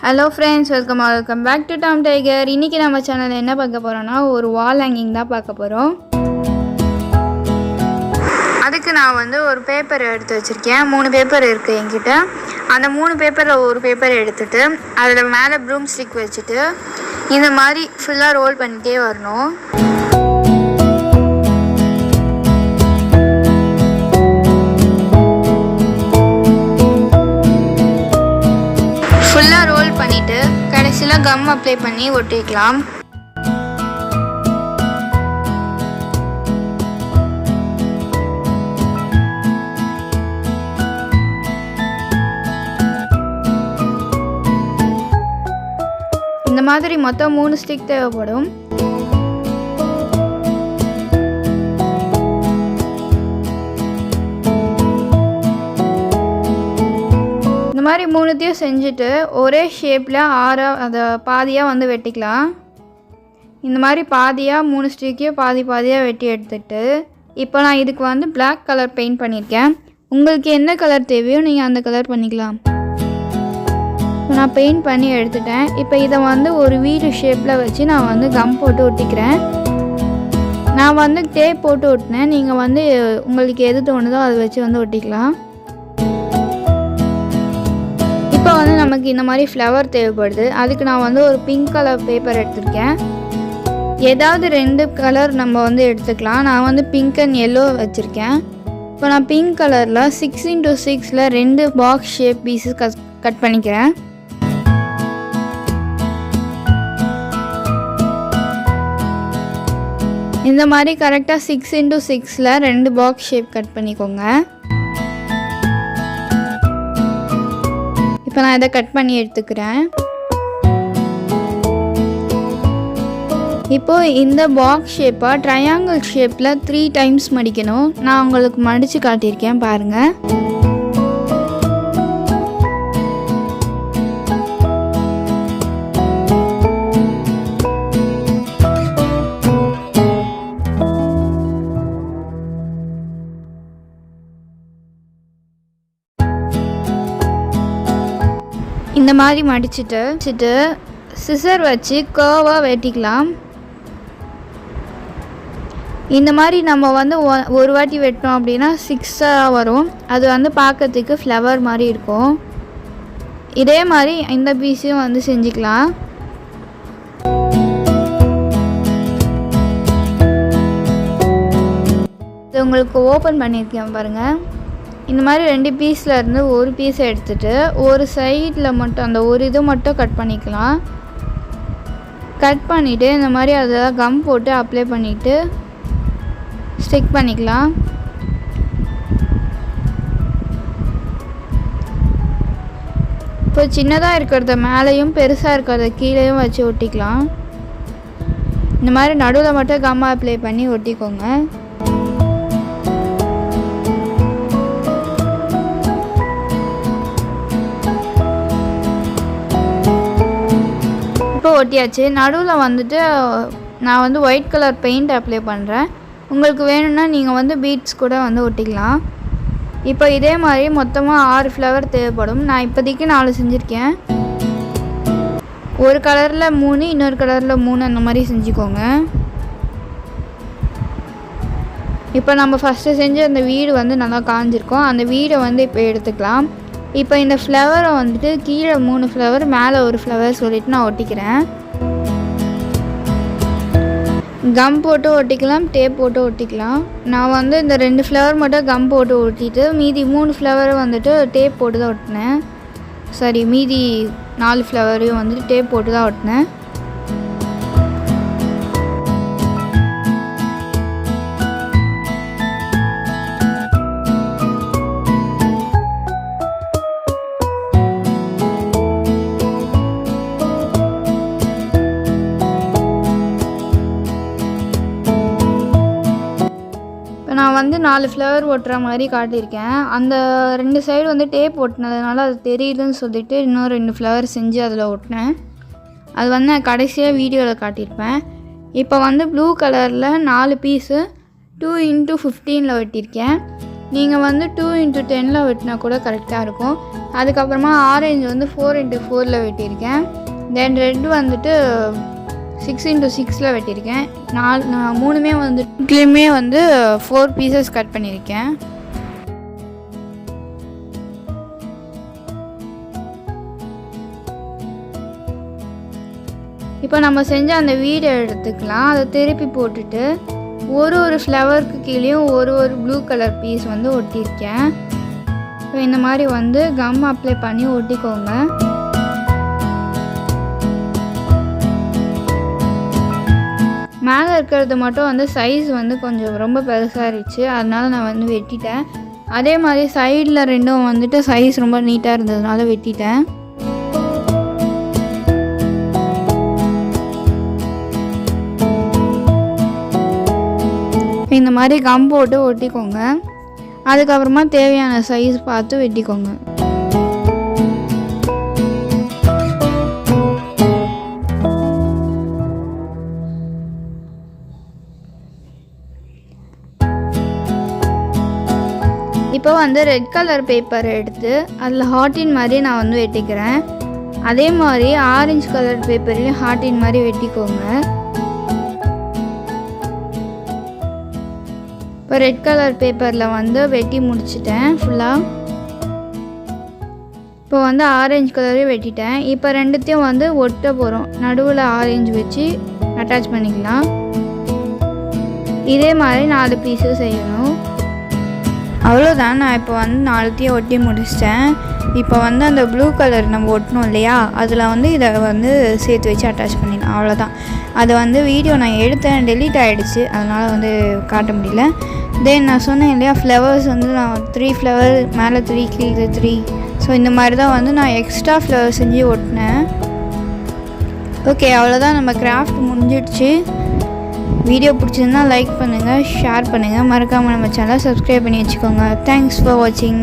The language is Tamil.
Hello friends, welcome back to Tom Tiger. இன்னைக்கு நம்ம சேனல்ல என்ன பார்க்க போறோம்னா ஒரு வால் ஹேங்கிங் தான் பார்க்க போறோம். அதுக்கு நான் வந்து ஒரு பேப்பர் எடுத்து வச்சிருக்கேன். 3 பேப்பர் இருக்கு என்கிட்ட. அந்த 3 பேப்பர்ல ஒரு பேப்பர் எடுத்துட்டு அதுல மேலே ப்ரூம் ஸ்டிக் வச்சிட்டு இந்த மாதிரி ஃபுல்லா ரோல் பண்ணிட்டே வரணும். ஃபுல்லா ரோல் பண்ணிட்டு கடைசில கம் அப்ளை பண்ணி ஒட்டிக்கலாம். இந்த மாதிரி மொத்தம் 3 ஸ்டிக் தேவைப்படும். இந்த மாதிரி 3த்தையும் செஞ்சுட்டு ஒரே ஷேப்பில் அதை பாதியாக வந்து வெட்டிக்கலாம். இந்த மாதிரி பாதியாக 3 ஸ்டிக்கையும் பாதியாக வெட்டி எடுத்துட்டு இப்போ நான் இதுக்கு வந்து பிளாக் கலர் பெயிண்ட் பண்ணியிருக்கேன். உங்களுக்கு என்ன கலர் தேவையோ நீங்கள் அந்த கலர் பண்ணிக்கலாம். நான் பெயிண்ட் பண்ணி எடுத்துட்டேன். இப்போ இதை வந்து ஒரு வீடு ஷேப்பில் வச்சு நான் வந்து கம் போட்டு ஒட்டிக்கிறேன். நான் வந்து டேப் போட்டு ஒட்டினேன். நீங்கள் வந்து உங்களுக்கு எது தோணுதோ அதை வச்சு வந்து ஒட்டிக்கலாம். இப்போ வந்து நமக்கு இந்த மாதிரி ஃப்ளவர் தேவைப்படுது. அதுக்கு நான் வந்து ஒரு பிங்க் கலர் பேப்பர் எடுத்திருக்கேன். ஏதாவது 2 கலர் நம்ம வந்து எடுத்துக்கலாம். நான் வந்து பிங்க் அண்ட் எல்லோ வச்சுருக்கேன். இப்போ நான் பிங்க் கலரில் 6x6 2 box shape pieces cut பண்ணிக்கிறேன். இந்த மாதிரி கரெக்டாக 6x6 2 பாக்ஸ் ஷேப் கட் பண்ணிக்கோங்க. இப்போ நான் இதை கட் பண்ணி எடுத்துக்கிறேன். இப்போது இந்த பாக்ஸ் ஷேப்பை ட்ரையாங்கிள் ஷேப்பில் 3 டைம்ஸ் மடிக்கணும். நான் உங்களுக்கு மடித்து காட்டியிருக்கேன் பாருங்கள். இந்த மாதிரி மடிச்சுட்டு சிசர் வச்சு கர்வாக வெட்டிக்கலாம். இந்த மாதிரி நம்ம வந்து ஒரு வாட்டி வெட்டோம் அப்படின்னா 6ஆக வரும். அது வந்து பார்க்கறதுக்கு ஃப்ளவர் மாதிரி இருக்கும். இதே மாதிரி இந்த பீஸையும் வந்து செஞ்சுக்கலாம். இது உங்களுக்கு ஓப்பன் பண்ணியிருக்கேன் பாருங்கள். இந்த மாதிரி 2 பீஸில் இருந்து ஒரு பீஸை எடுத்துகிட்டு ஒரு சைடில் மட்டும் அந்த ஒரு இது மட்டும் கட் பண்ணிக்கலாம். கட் பண்ணிவிட்டு இந்த மாதிரி அதை கம் போட்டு அப்ளை பண்ணிவிட்டு ஸ்டிக் பண்ணிக்கலாம். இப்போ சின்னதாக இருக்கிறத மேலேயும் பெருசாக இருக்கிறத கீழேயும் வச்சு ஒட்டிக்கலாம். இந்த மாதிரி நடுவில் மட்டும் கம் அப்ளை பண்ணி ஒட்டிக்கோங்க. இப்போ ஒட்டியாச்சு. நடுவில் வந்துட்டு நான் வந்து ஒயிட் கலர் பெயிண்ட் அப்ளை பண்ணுறேன். உங்களுக்கு வேணும்னா நீங்கள் வந்து பீட்ஸ் கூட வந்து ஒட்டிக்கலாம். இப்போ இதே மாதிரி மொத்தமாக 6 ஃப்ளவர் தேவைப்படும். நான் இப்போதைக்கு 4 செஞ்சுருக்கேன். ஒரு கலரில் 3 இன்னொரு கலரில் 3 அந்த மாதிரி செஞ்சுக்கோங்க. இப்போ நம்ம ஃபஸ்ட்டு செஞ்ச அந்த வீடு வந்து நல்லா காஞ்சிருக்கோம். அந்த வீடை வந்து இப்போ எடுத்துக்கலாம். இப்போ இந்த ஃப்ளவரை வந்துட்டு கீழே 3 ஃப்ளவர் மேலே ஒரு ஃப்ளவர் சொல்லிவிட்டு நான் ஒட்டிக்கிறேன். கம் போட்டு ஒட்டிக்கலாம், டேப் போட்டு ஒட்டிக்கலாம். நான் வந்து இந்த 2 ஃப்ளவர் மட்டும் கம் போட்டு ஒட்டிட்டு மீதி 3 ஃப்ளவரை வந்துட்டு டேப் போட்டு தான் ஒட்டினேன். சரி, மீதி 4 ஃப்ளவரையும் வந்துட்டு டேப் போட்டு தான் ஒட்டினேன். நான் வந்து 4 ஃப்ளவர் ஒட்டுற மாதிரி காட்டியிருக்கேன். அந்த 2 சைடு வந்து டேப் ஒட்டினதுனால அது தெரியுதுன்னு சொல்லிவிட்டு இன்னும் 2 ஃப்ளவர் செஞ்சு அதில் ஒட்டினேன். அது வந்து நான் கடைசியாக வீடியோவில் காட்டியிருப்பேன். இப்போ வந்து ப்ளூ கலரில் 4 பீஸு 2x15 வெட்டியிருக்கேன். நீங்கள் வந்து 2x10 வெட்டினா கூட கரெக்டாக இருக்கும். அதுக்கப்புறமா ஆரஞ்சு வந்து 4x4 வெட்டியிருக்கேன். தென் ரெட் வந்துட்டு 6x6 வெட்டியிருக்கேன். நான் 3மே வந்து இதுலேயுமே வந்து 4 பீசஸ் கட் பண்ணியிருக்கேன். இப்போ நம்ம செஞ்ச அந்த வீடை எடுத்துக்கலாம். அதை திருப்பி போட்டுட்டு ஒரு ஃப்ளவருக்கு கீழேயும் ஒரு ப்ளூ கலர் பீஸ் வந்து ஒட்டியிருக்கேன். இப்போ இந்த மாதிரி வந்து கம் அப்ளை பண்ணி ஒட்டிக்கோங்க. மேலே இருக்கிறது மட்டும் வந்து சைஸ் வந்து கொஞ்சம் ரொம்ப பெருசாக இருந்துச்சு, அதனால நான் வந்து வெட்டிட்டேன். அதே மாதிரி சைடில் ரெண்டும் வந்துட்டு சைஸ் ரொம்ப நீட்டாக இருந்ததுனால வெட்டிட்டேன். இந்த மாதிரி கம் போட்டு ஒட்டிக்கோங்க. அதுக்கப்புறமா தேவையான சைஸ் பார்த்து வெட்டிக்கோங்க. இப்போ வந்து ரெட் கலர் பேப்பர் எடுத்து அதில் ஹார்ட்டின் மாதிரி நான் வந்து வெட்டிக்கிறேன். அதே மாதிரி ஆரஞ்சு கலர் பேப்பர்லேயும் ஹார்ட்டின் மாதிரி வெட்டிக்கோங்க. இப்போ ரெட் கலர் பேப்பரில் வந்து வெட்டி முடிச்சிட்டேன் ஃபுல்லாக. இப்போ வந்து ஆரஞ்சு கலரையும் வெட்டிட்டேன். இப்போ ரெண்டுத்தையும் வந்து ஒட்ட போகிறோம். நடுவில் ஆரஞ்சு வச்சு அட்டாச் பண்ணிக்கலாம். இதே மாதிரி 4 பீஸு செய்யணும். அவ்வளோதான். நான் இப்போ வந்து 4த்தையும் ஒட்டி முடிச்சிட்டேன். இப்போ வந்து அந்த ப்ளூ கலர் நம்ம ஒட்டணும் இல்லையா, அதில் வந்து இதை வந்து சேர்த்து வச்சு அட்டாச் பண்ணிடலாம். அவ்வளோதான். அது வந்து வீடியோ நான் எடுத்தேன், டெலீட் ஆகிடுச்சு, அதனால் வந்து காட்ட முடியல. தென் நான் சொன்னேன் இல்லையா, ஃப்ளவர்ஸ் வந்து நான் 3 ஃப்ளவர், மேலே 3, கீழே 3. ஸோ இந்த மாதிரி தான் வந்து நான் எக்ஸ்ட்ரா ஃப்ளவர் செஞ்சு ஒட்டினேன். ஓகே, அவ்வளோதான். நம்ம கிராஃப்ட் முடிஞ்சிடுச்சு. வீடியோ பிடிச்சிருந்தா லைக் பண்ணுங்கள், ஷேர் பண்ணுங்கள், மறக்காமல் நம்ம சேனலை சப்ஸ்கிரைப் பண்ணி வச்சுக்கோங்க. தேங்க்ஸ் ஃபார் வாட்சிங்.